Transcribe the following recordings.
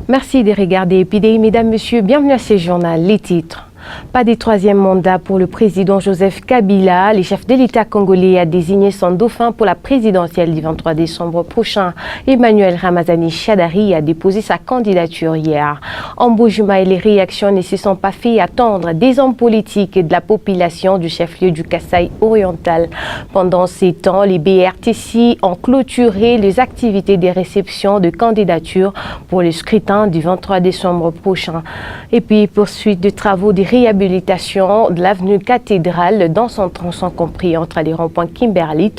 Merci de regarder EPDI, mesdames, messieurs. Bienvenue à ce journal. Les titres. Pas de troisième mandat pour le président Joseph Kabila. Le chef de l'État congolais a désigné son dauphin pour la présidentielle du 23 décembre prochain. Emmanuel Ramazani Shadari a déposé sa candidature hier. En Bujumaï, les réactions ne se sont pas fait attendre des hommes politiques et de la population du chef-lieu du Kasaï oriental. Pendant ces temps, les BRTC ont clôturé les activités de réception de candidatures pour le scrutin du 23 décembre prochain. Et puis, poursuite de travaux de réhabilitation de l'avenue Cathédrale dans son tronçon compris entre les ronds-points Kimberley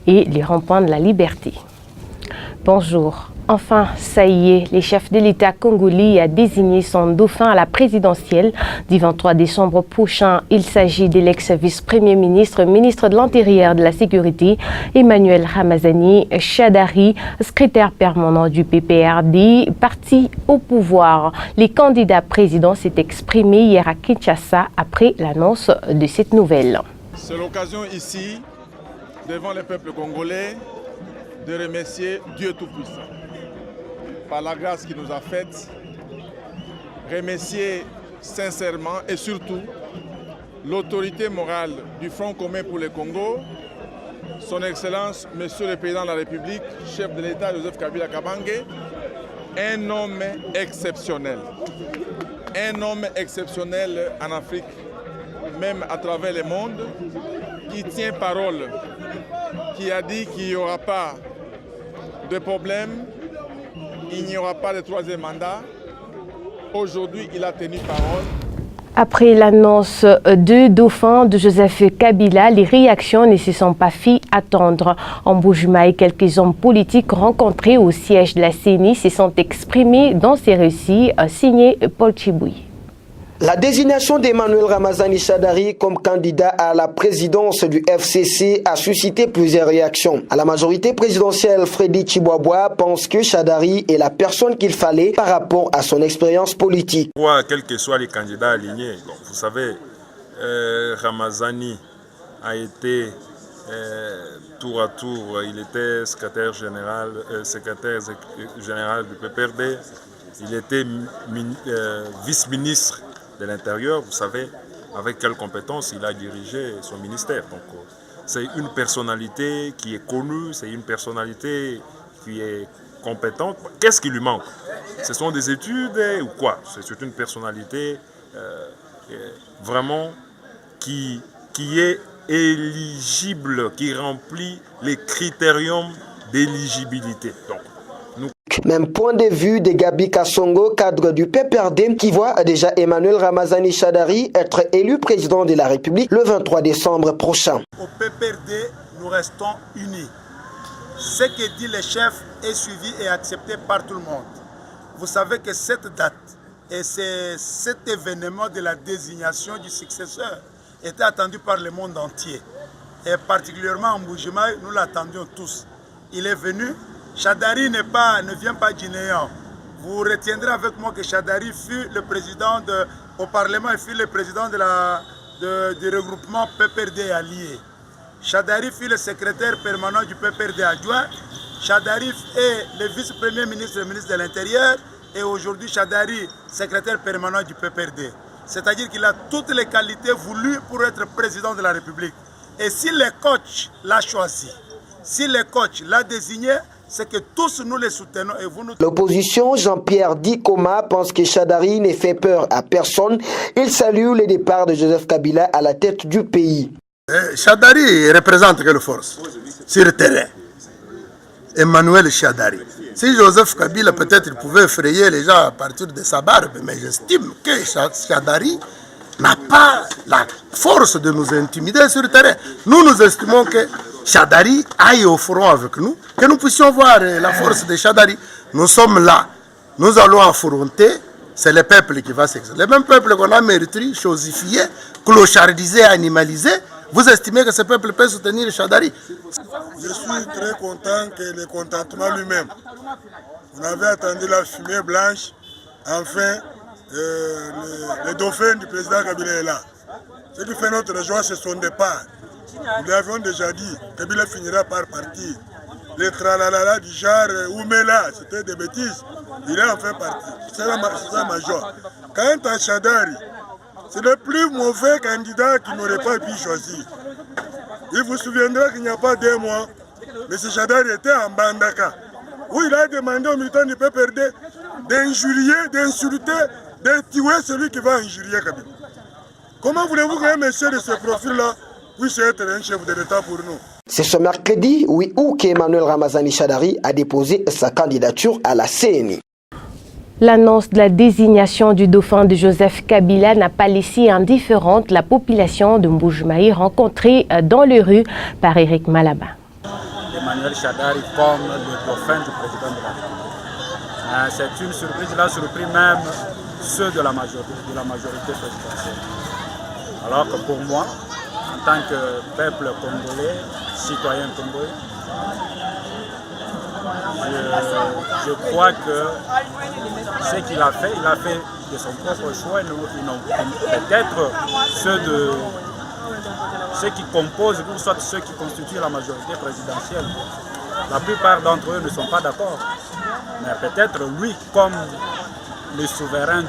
et les ronds-points de la Liberté. Bonjour. Enfin, ça y est, le chef de l'État congolais a désigné son dauphin à la présidentielle du 23 décembre prochain. Il s'agit de l'ex-vice-premier ministre, ministre de l'Intérieur et de la Sécurité, Emmanuel Ramazani Shadari, secrétaire permanent du PPRD, parti au pouvoir. Les candidats présidents s'est exprimé hier à Kinshasa après l'annonce de cette nouvelle. C'est l'occasion ici, devant le peuple congolais, de remercier Dieu Tout-Puissant par la grâce qu'il nous a faite, remercier sincèrement et surtout l'autorité morale du Front commun pour le Congo, son Excellence, Monsieur le Président de la République, chef de l'État Joseph Kabila Kabange, un homme exceptionnel en Afrique, même à travers le monde, qui tient parole, qui a dit qu'il n'y aura pas de problème, il n'y aura pas de troisième mandat. Aujourd'hui, il a tenu parole. Après l'annonce de dauphin de Joseph Kabila, les réactions ne se sont pas fait attendre. En Bujumaï, quelques hommes politiques rencontrés au siège de la CENI se sont exprimés dans ces récits signés Paul Chiboui. La désignation d'Emmanuel Ramazani Shadari comme candidat à la présidence du FCC a suscité plusieurs réactions. À la majorité présidentielle, Freddy Chiboabwa pense que Shadari est la personne qu'il fallait par rapport à son expérience politique. Quels que soient les candidats alignés, vous savez, Ramazani a été tour à tour, il était secrétaire général du PPRD, il était vice-ministre de l'Intérieur, vous savez avec quelles compétences il a dirigé son ministère. Donc c'est une personnalité qui est connue, c'est une personnalité qui est compétente. Qu'est-ce qui lui manque? Ce sont des études ou quoi? C'est une personnalité vraiment qui est éligible, qui remplit les critériums d'éligibilité. Même point de vue de Gabi Kassongo, cadre du PPRD, qui voit déjà Emmanuel Ramazani Shadari être élu président de la République le 23 décembre prochain. Au PPRD, nous restons unis. Ce que dit le chef est suivi et accepté par tout le monde. Vous savez que cette date et cet événement de la désignation du successeur était attendu par le monde entier. Et particulièrement en Bujumaï, nous l'attendions tous. Il est venu. Shadari ne vient pas du néant. Vous retiendrez avec moi que Shadari fut le président au Parlement et fut le président du regroupement PPRD allié. Shadari fut le secrétaire permanent du PPRD adjoint. Shadari est le vice-premier ministre et ministre de l'Intérieur. Et aujourd'hui, Shadari, secrétaire permanent du PPRD. C'est-à-dire qu'il a toutes les qualités voulues pour être président de la République. Et si le coach l'a choisi, si le coach l'a désigné, c'est que tous nous les soutenons et vous nous... L'opposition, Jean-Pierre Dikoma, pense que Shadari ne fait peur à personne. Il salue le départ de Joseph Kabila à la tête du pays. Shadari représente quelle force sur le terrain? Emmanuel Shadari. Si Joseph Kabila peut-être il pouvait effrayer les gens à partir de sa barbe, mais j'estime que Shadari n'a pas la force de nous intimider sur le terrain. Nous estimons que Shadari aille au front avec nous, que nous puissions voir la force de Shadari. Nous sommes là, nous allons affronter, c'est le peuple qui va s'exercer. Le même peuple qu'on a mérité, chosifié, clochardisé, animalisé. Vous estimez que ce peuple peut soutenir Shadari? Je suis très content que le contentement lui-même. On avait attendu la fumée blanche, enfin le dauphin du président Kabila est là. Ce qui fait notre joie, c'est son départ. Nous l'avions déjà dit, Kabila finira par partir. Les tralalala du genre Oumela, c'était des bêtises. il en fait partie. C'est un major. Quant à Chadari, c'est le plus mauvais candidat qui n'aurait pas pu choisir. Il vous souviendra qu'il n'y a pas 2 mois, M. Chadari était en Bandaka, où il a demandé aux militants du PPRD d'injurier, d'insulter, de tuer celui qui va injurier Kabila. Comment voulez-vous qu'un monsieur de ce profil-là puisse être un chef de l'État pour nous? C'est ce mercredi 8 août qu'Emmanuel Ramazani Shadari a déposé sa candidature à la CENI. L'annonce de la désignation du dauphin de Joseph Kabila n'a pas laissé indifférente la population de Mbujimayi rencontrée dans les rues par Eric Malaba. Emmanuel Shadari comme le dauphin du président de la République. C'est une surprise, il a surpris même ceux de la majorité présidentielle. Alors que pour moi, en tant que peuple congolais, citoyen congolais, je crois que ce qu'il a fait de son propre choix, peut-être ceux qui composent, ou soit ceux qui constituent la majorité présidentielle. La plupart d'entre eux ne sont pas d'accord. Mais peut-être lui, comme le souverain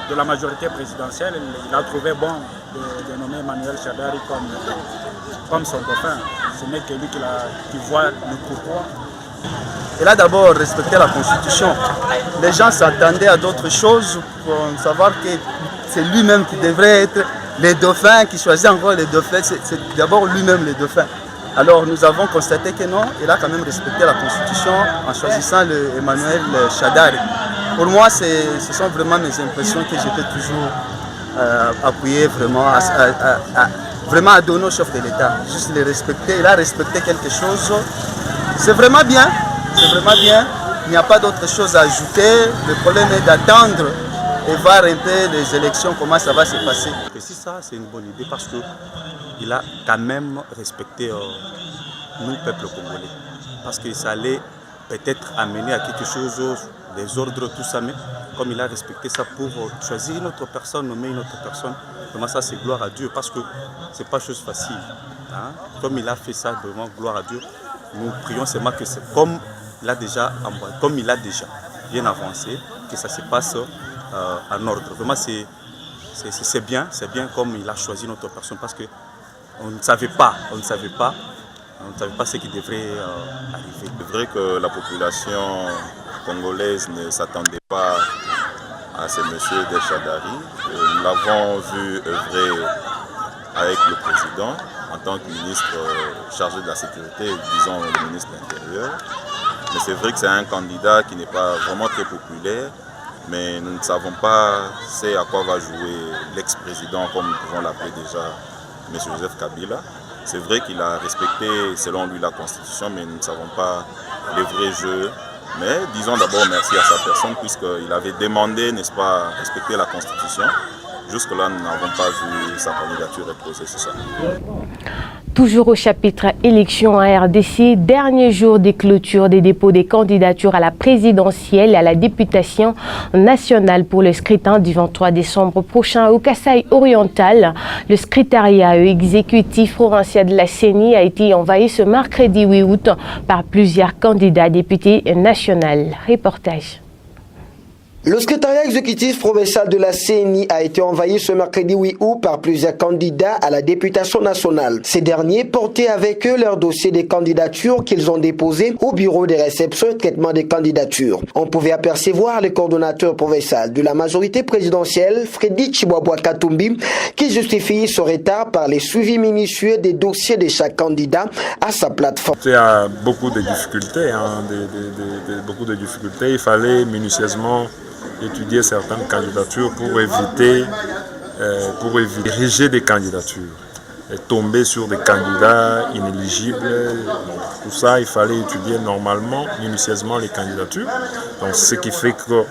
de la majorité présidentielle, il a trouvé bon de nommer Emmanuel Shadari comme son dauphin. Ce n'est que lui qui voit le pourquoi. Il a d'abord respecté la Constitution. Les gens s'attendaient à d'autres choses pour savoir que c'est lui-même qui devrait être le dauphin, qui choisit encore les dauphins. C'est d'abord lui-même le dauphin. Alors nous avons constaté que non, il a quand même respecté la Constitution en choisissant Emmanuel Shadari. Pour moi, ce sont vraiment mes impressions que j'étais toujours appuyé vraiment à donner au chef de l'État. Juste le respecter, il a respecté quelque chose. C'est vraiment bien, c'est vraiment bien. Il n'y a pas d'autre chose à ajouter. Le problème est d'attendre et voir un peu les élections, comment ça va se passer. Et si ça, c'est une bonne idée parce qu'il a quand même respecté nous, peuple congolais. Parce que ça allait peut-être amener à quelque chose, des ordres, tout ça, mais comme il a respecté ça pour choisir une autre personne, nommer une autre personne, vraiment ça c'est gloire à Dieu parce que c'est pas chose facile. Hein? Comme il a fait ça, vraiment gloire à Dieu, nous prions seulement que c'est comme il a déjà bien avancé, que ça se passe en ordre. Vraiment c'est bien comme il a choisi notre personne parce qu'on ne savait pas ce qui devrait arriver. C'est vrai que la population congolaise ne s'attendait pas à ce monsieur de Shadari. Nous l'avons vu œuvrer avec le président en tant que ministre chargé de la sécurité, disons le ministre de l'Intérieur. Mais c'est vrai que c'est un candidat qui n'est pas vraiment très populaire, mais nous ne savons pas à quoi va jouer l'ex-président, comme nous pouvons l'appeler déjà, M. Joseph Kabila. C'est vrai qu'il a respecté, selon lui, la Constitution, mais nous ne savons pas les vrais jeux. Mais disons d'abord merci à sa personne, puisqu'il avait demandé, n'est-ce pas, respecter la Constitution. Jusque-là, nous n'avons pas vu sa candidature reposée sur ça. Toujours au chapitre élections en RDC, dernier jour des clôtures des dépôts des candidatures à la présidentielle et à la députation nationale pour le scrutin du 23 décembre prochain au Kasaï oriental. Le secrétariat exécutif provincial de la CENI a été envahi ce mercredi 8 août par plusieurs candidats députés nationaux. Reportage. Le secrétariat exécutif provincial de la CENI a été envahi ce mercredi 8 août par plusieurs candidats à la députation nationale. Ces derniers portaient avec eux leur dossier des candidatures qu'ils ont déposé au bureau des réceptions et traitement des candidatures. On pouvait apercevoir le coordonnateur provincial de la majorité présidentielle, Freddy Chiboabwa Katumbi, qui justifie ce retard par les suivis minutieux des dossiers de chaque candidat à sa plateforme. Il y a beaucoup de difficultés, beaucoup de difficultés. Il fallait minutieusement étudier certaines candidatures pour éviter diriger des candidatures et tomber sur des candidats inéligibles. Tout ça, il fallait étudier normalement, minutieusement les candidatures. Donc, ce qui fait que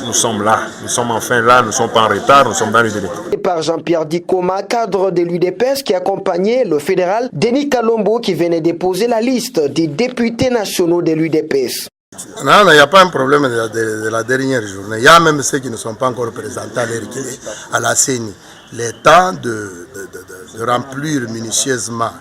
nous sommes là, nous sommes enfin là, nous ne sommes pas en retard, nous sommes dans le délai. Et par Jean-Pierre Dikoma, cadre de l'UDPS qui accompagnait le fédéral Denis Kalombo qui venait déposer la liste des députés nationaux de l'UDPS. Non, il n'y a pas un problème de la dernière journée. Il y a même ceux qui ne sont pas encore présentés à la CENI. Le temps de remplir minutieusement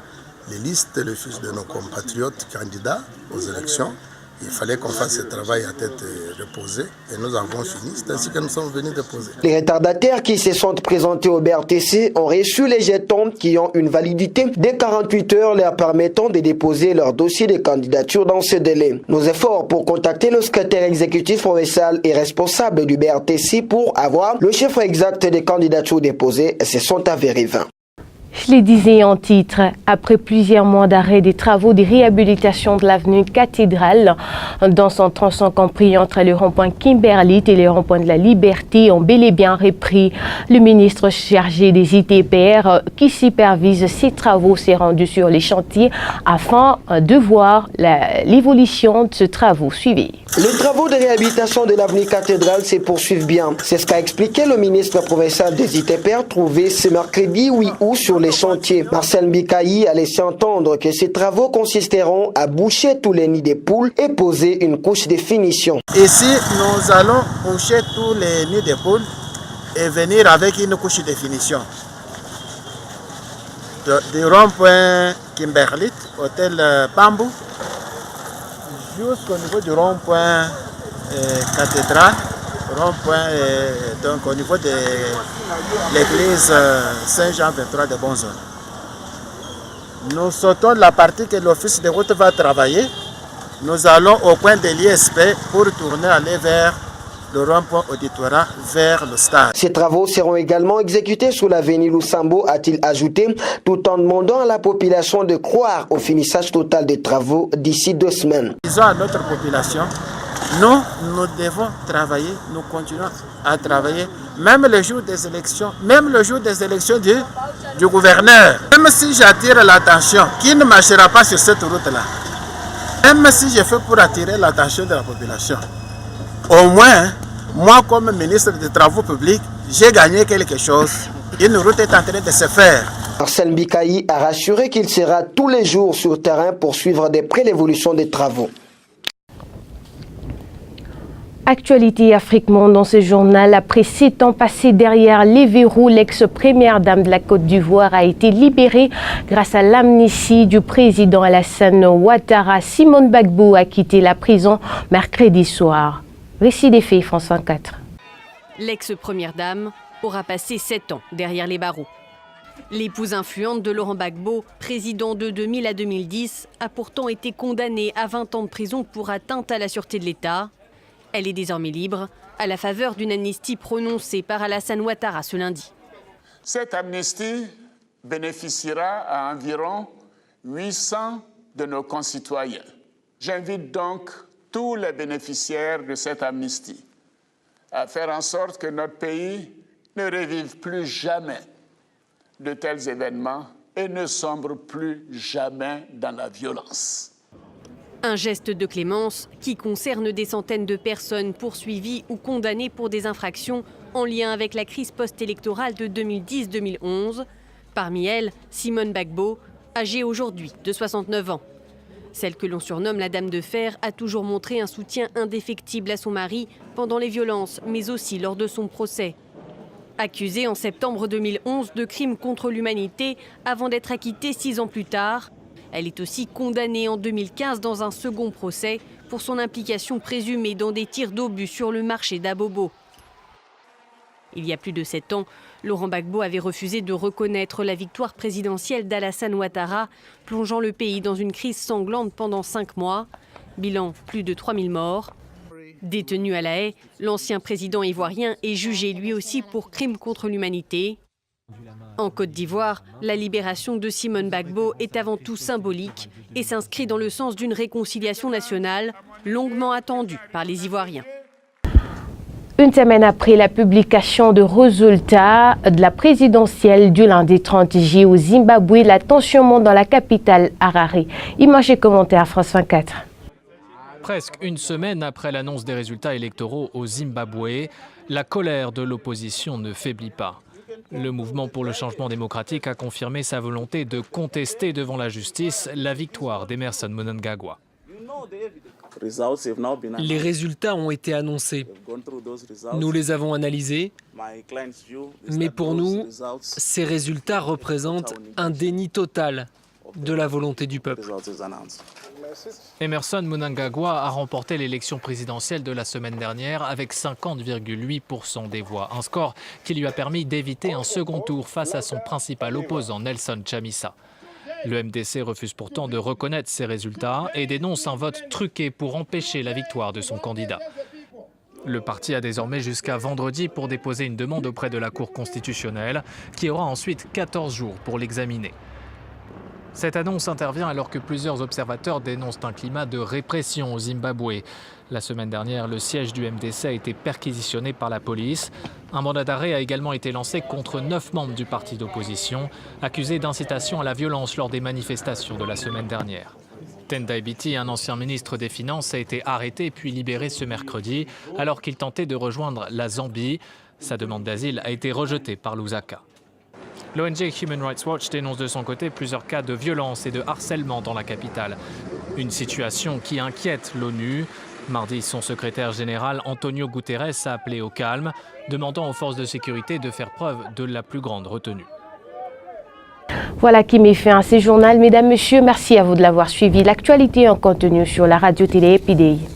les listes, les fiches de nos compatriotes candidats aux élections Il fallait qu'on fasse ce travail à tête reposée et nous avons fini. C'est ainsi que nous sommes venus déposer. Les retardataires qui se sont présentés au BRTC ont reçu les jetons qui ont une validité de 48 heures leur permettant de déposer leur dossier de candidature dans ce délai. Nos efforts pour contacter le secrétaire exécutif provincial et responsable du BRTC pour avoir le chiffre exact des candidatures déposées se sont avérés vains. Je le disais en titre, après plusieurs mois d'arrêt des travaux de réhabilitation de l'avenue Cathédrale, dans son tronçon compris entre le rond-point Kimberley et le rond-point de la Liberté, ont bel et bien repris. Le ministre chargé des ITPR qui supervise ces travaux s'est rendu sur les chantiers afin de voir l'évolution de ce travaux. Suivez. Les travaux de réhabilitation de l'avenue Cathédrale se poursuivent bien. C'est ce qu'a expliqué le ministre provincial des ITPR trouvé ce mercredi 8 août sur les chantiers. Marcel Mbikayi a laissé entendre que ces travaux consisteront à boucher tous les nids des poules et poser une couche de finition. Ici, nous allons boucher tous les nids des poules et venir avec une couche de finition. Du rond-point Kimberley, hôtel Bambou, jusqu'au niveau du rond-point Cathédrale, rond-point donc au niveau de l'église Saint-Jean 23 de Bonzone. Nous sautons la partie que l'office de route va travailler. Nous allons au coin de l'ISP pour tourner, aller vers le rond-point auditorat, vers le stade. Ces travaux seront également exécutés sous l'avenue Lusambo, a-t-il ajouté, tout en demandant à la population de croire au finissage total des travaux d'ici 2 semaines. Disons à notre population, nous devons travailler, nous continuons à travailler, même le jour des élections, du gouverneur. Même si j'attire l'attention, qui ne marchera pas sur cette route-là, même si je fais pour attirer l'attention de la population, au moins, moi comme ministre des Travaux publics, j'ai gagné quelque chose. Une route est en train de se faire. Marcel Mbikayi a rassuré qu'il sera tous les jours sur terrain pour suivre de près l'évolution des travaux. Actualité Afrique Monde dans ce journal. Après 7 ans passés derrière les verrous, l'ex-première dame de la Côte d'Ivoire a été libérée grâce à l'amnistie du président Alassane Ouattara. Simone Gbagbo a quitté la prison mercredi soir. Récit des faits, France 24. L'ex-première dame aura passé 7 ans derrière les barreaux. L'épouse influente de Laurent Gbagbo, président de 2000 à 2010, a pourtant été condamnée à 20 ans de prison pour atteinte à la sûreté de l'État. Elle est désormais libre, à la faveur d'une amnistie prononcée par Alassane Ouattara ce lundi. Cette amnistie bénéficiera à environ 800 de nos concitoyens. J'invite donc tous les bénéficiaires de cette amnistie à faire en sorte que notre pays ne revive plus jamais de tels événements et ne sombre plus jamais dans la violence. Un geste de clémence qui concerne des centaines de personnes poursuivies ou condamnées pour des infractions en lien avec la crise post-électorale de 2010-2011. Parmi elles, Simone Gbagbo, âgée aujourd'hui de 69 ans. Celle que l'on surnomme la Dame de Fer a toujours montré un soutien indéfectible à son mari pendant les violences, mais aussi lors de son procès. Accusée en septembre 2011 de crimes contre l'humanité avant d'être acquittée 6 ans plus tard, elle est aussi condamnée en 2015 dans un second procès pour son implication présumée dans des tirs d'obus sur le marché d'Abobo. Il y a plus de 7 ans, Laurent Gbagbo avait refusé de reconnaître la victoire présidentielle d'Alassane Ouattara, plongeant le pays dans une crise sanglante pendant 5 mois. Bilan, plus de 3000 morts. Détenu à La Haye, l'ancien président ivoirien est jugé lui aussi pour crimes contre l'humanité. En Côte d'Ivoire, la libération de Simone Gbagbo est avant tout symbolique et s'inscrit dans le sens d'une réconciliation nationale longuement attendue par les Ivoiriens. Une semaine après la publication de résultats de la présidentielle du lundi 30 juillet au Zimbabwe, la tension monte dans la capitale Harare. Images et commentaires France 24. Presque une semaine après l'annonce des résultats électoraux au Zimbabwe, la colère de l'opposition ne faiblit pas. Le mouvement pour le changement démocratique a confirmé sa volonté de contester devant la justice la victoire d'Emmerson Mnangagwa. Les résultats ont été annoncés. Nous les avons analysés, mais pour nous, ces résultats représentent un déni total de la volonté du peuple. Emerson Mnangagwa a remporté l'élection présidentielle de la semaine dernière avec 50,8% des voix. Un score qui lui a permis d'éviter un second tour face à son principal opposant Nelson Chamisa. Le MDC refuse pourtant de reconnaître ces résultats et dénonce un vote truqué pour empêcher la victoire de son candidat. Le parti a désormais jusqu'à vendredi pour déposer une demande auprès de la Cour constitutionnelle qui aura ensuite 14 jours pour l'examiner. Cette annonce intervient alors que plusieurs observateurs dénoncent un climat de répression au Zimbabwe. La semaine dernière, le siège du MDC a été perquisitionné par la police. Un mandat d'arrêt a également été lancé contre 9 membres du parti d'opposition, accusés d'incitation à la violence lors des manifestations de la semaine dernière. Tendai Biti, un ancien ministre des Finances, a été arrêté puis libéré ce mercredi alors qu'il tentait de rejoindre la Zambie. Sa demande d'asile a été rejetée par Lusaka. L'ONG Human Rights Watch dénonce de son côté plusieurs cas de violence et de harcèlement dans la capitale. Une situation qui inquiète l'ONU. Mardi, son secrétaire général Antonio Guterres a appelé au calme, demandant aux forces de sécurité de faire preuve de la plus grande retenue. Voilà qui met fin à ce journal. Mesdames, Messieurs, merci à vous de l'avoir suivi. L'actualité en contenu sur la radio-télé PDI.